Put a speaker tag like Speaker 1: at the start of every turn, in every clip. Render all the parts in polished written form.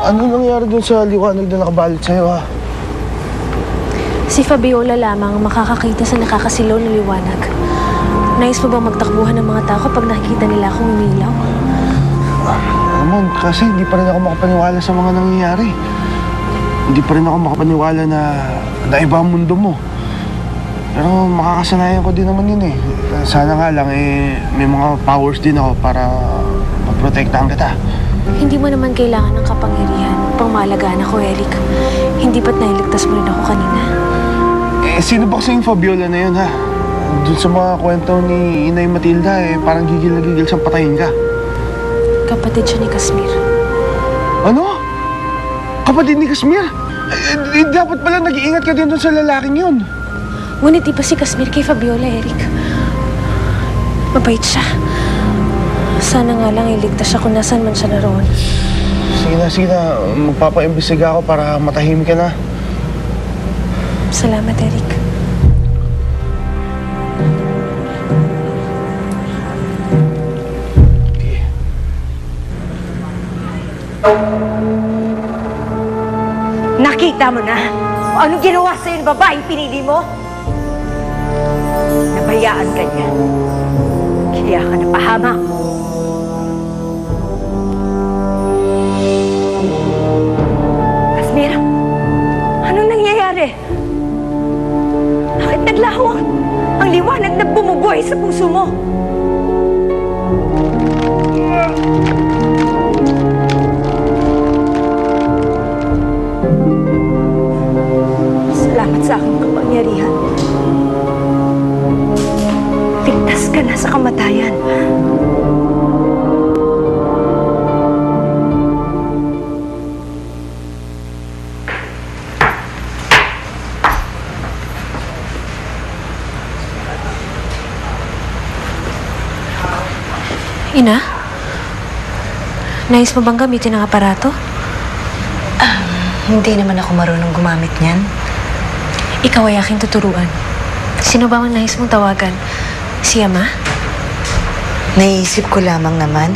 Speaker 1: Ano nangyari dun sa liwanag na nakabalot sa'yo, ha?
Speaker 2: Si Fabiola lamang makakakita sa nakakasilaw na liwanag. Nais mo bang magtakbuhan ng mga tao kapag nakikita nila akong umilaw?
Speaker 1: Alam mo, kasi hindi pa rin ako makapaniwala sa mga nangyayari. Hindi pa rin ako makapaniwala na iba ang mundo mo. Pero makakasanayan ko din naman yun eh. Sana nga lang may mga powers din ako para maprotektahan kita.
Speaker 2: Hindi mo naman kailangan ng kapangyarihan upang maalagaan ako, Eric. Hindi ba't nailigtas mo rin ako kanina?
Speaker 1: Sino ba kasi yung Fabiola na yun, ha? Doon sa mga kwento ni Inay Matilda, parang gigil na gigil siyang patayin ka.
Speaker 2: Kapatid siya ni Casmir.
Speaker 1: Ano? Kapatid ni Casmir? Dapat pala nag-iingat ka din doon sa lalaking yun.
Speaker 2: Ngunit iba si Casmir kay Fabiola, Eric. Mabait siya. Sana nga lang iligtas siya kung nasaan man siya naroon.
Speaker 1: Sige na. Magpapaimbestiga ako para matahimik ka na.
Speaker 2: Salamat, Eric.
Speaker 3: Nakita mo na kung anong ginawa sa'yo ng babaeng pinili mo? Nabayaan ka niya. Kaya ka napahamak. Casmir, anong nangyayari? Bakit naglaho ang liwanag na bumubuhay sa puso mo? Salamat sa aking kapangyarihan. Ligtas ka na sa kamatayan.
Speaker 2: Ina? Nais mo bang gamitin ang aparato?
Speaker 4: Hindi naman ako marunong gumamit niyan.
Speaker 2: Ikaw ay aking tuturuan. Sino ba ang nais mong tawagan? Si Ama?
Speaker 4: Naisip ko lamang naman,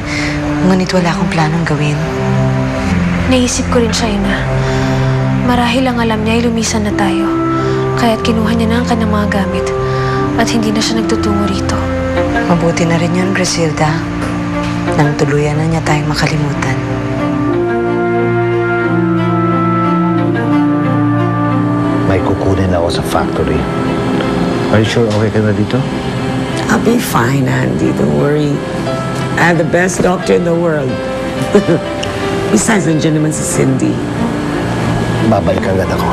Speaker 4: ngunit wala akong planong gawin.
Speaker 2: Naisip ko rin siya, Ina. Marahil ang alam niya ay lumisan na tayo. Kaya't kinuha niya na ang kanyang mga gamit. At hindi na siya nagtutungo rito.
Speaker 4: Mabuti na rin yun, Griselda. Nang tuluyan na niya tayong makalimutan.
Speaker 5: May kukunin ako sa factory. Are you sure okay ka na dito?
Speaker 6: I'll be fine, Andy. Don't worry. I have the best doctor in the world. Besides, nandiyan naman si Cindy.
Speaker 5: Babalik agad ako.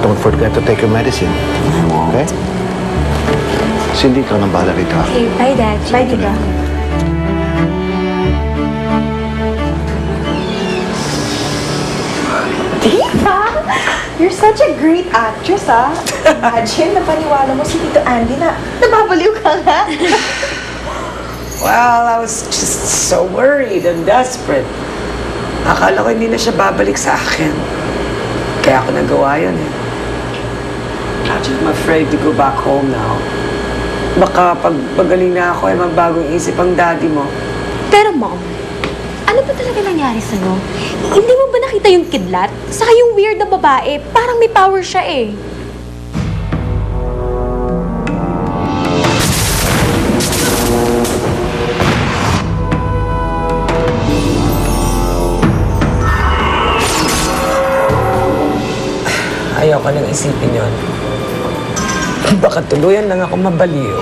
Speaker 5: Don't forget to take your medicine.
Speaker 6: I won't.
Speaker 5: Okay? Cindy, ikaw nang bahala rito.
Speaker 2: Okay, bye, Dad. Bye, Diba?
Speaker 7: Diva! You're such a great actress, ah. Imagine, napaniwala mo si Tito Andy na nababaliw ka nga.
Speaker 6: Well, I was just so worried and desperate. Akala ko hindi na siya babalik sa akin. Kaya ako nagawa yun eh. I'm afraid to go back home now. Baka pag pagaling na ako ay magbagong isip ang daddy mo.
Speaker 8: Pero Mom, ano ba talaga nangyari sa'yo? Hindi mo ba nakita yung kidlat? Saka yung weird na babae, parang may power siya eh.
Speaker 6: Ayaw ka nang isipin yun. Baka tuluyan lang ako mabaliw.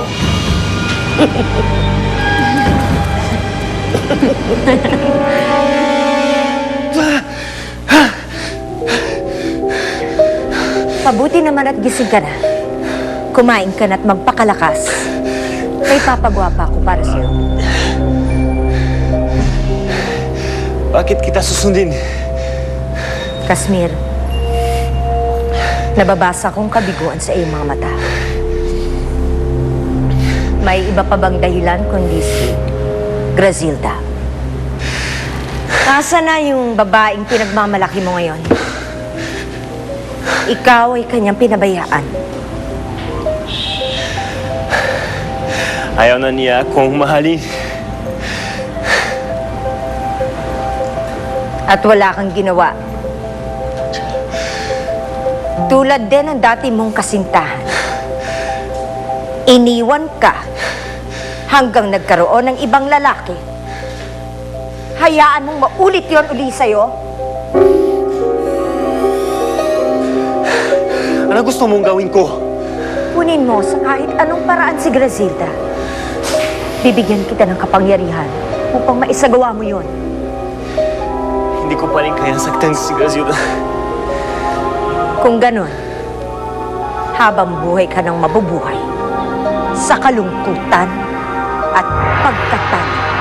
Speaker 3: Mabuti naman at gising ka na. Kumain ka na at magpakalakas. May papagwapa ako para sa'yo.
Speaker 1: Bakit kita susundin?
Speaker 3: Casmir, nababasa kong kabiguan sa iyong mga mata. May iba pa bang dahilan kundi si Griselda? Nasaan na yung babaeng pinagmamalaki mo ngayon? Ikaw ay kanyang pinabayaan.
Speaker 9: Ayaw na niya kung mahalin.
Speaker 3: At wala kang ginawa. Tulad din ng dati mong kasintahan. Iniwan ka hanggang nagkaroon ng ibang lalaki. Hayaan mong maulit yon uli sa'yo?
Speaker 9: Ano gusto mong gawin ko?
Speaker 3: Kunin mo sa kahit anong paraan si Grazilda. Bibigyan kita ng kapangyarihan upang maisagawa mo yon.
Speaker 9: Hindi ko pa rin kaya saktan si Grazilda.
Speaker 3: Kung ganon, habang buhay ka ng mabubuhay sa kalungkutan at pagkatalo.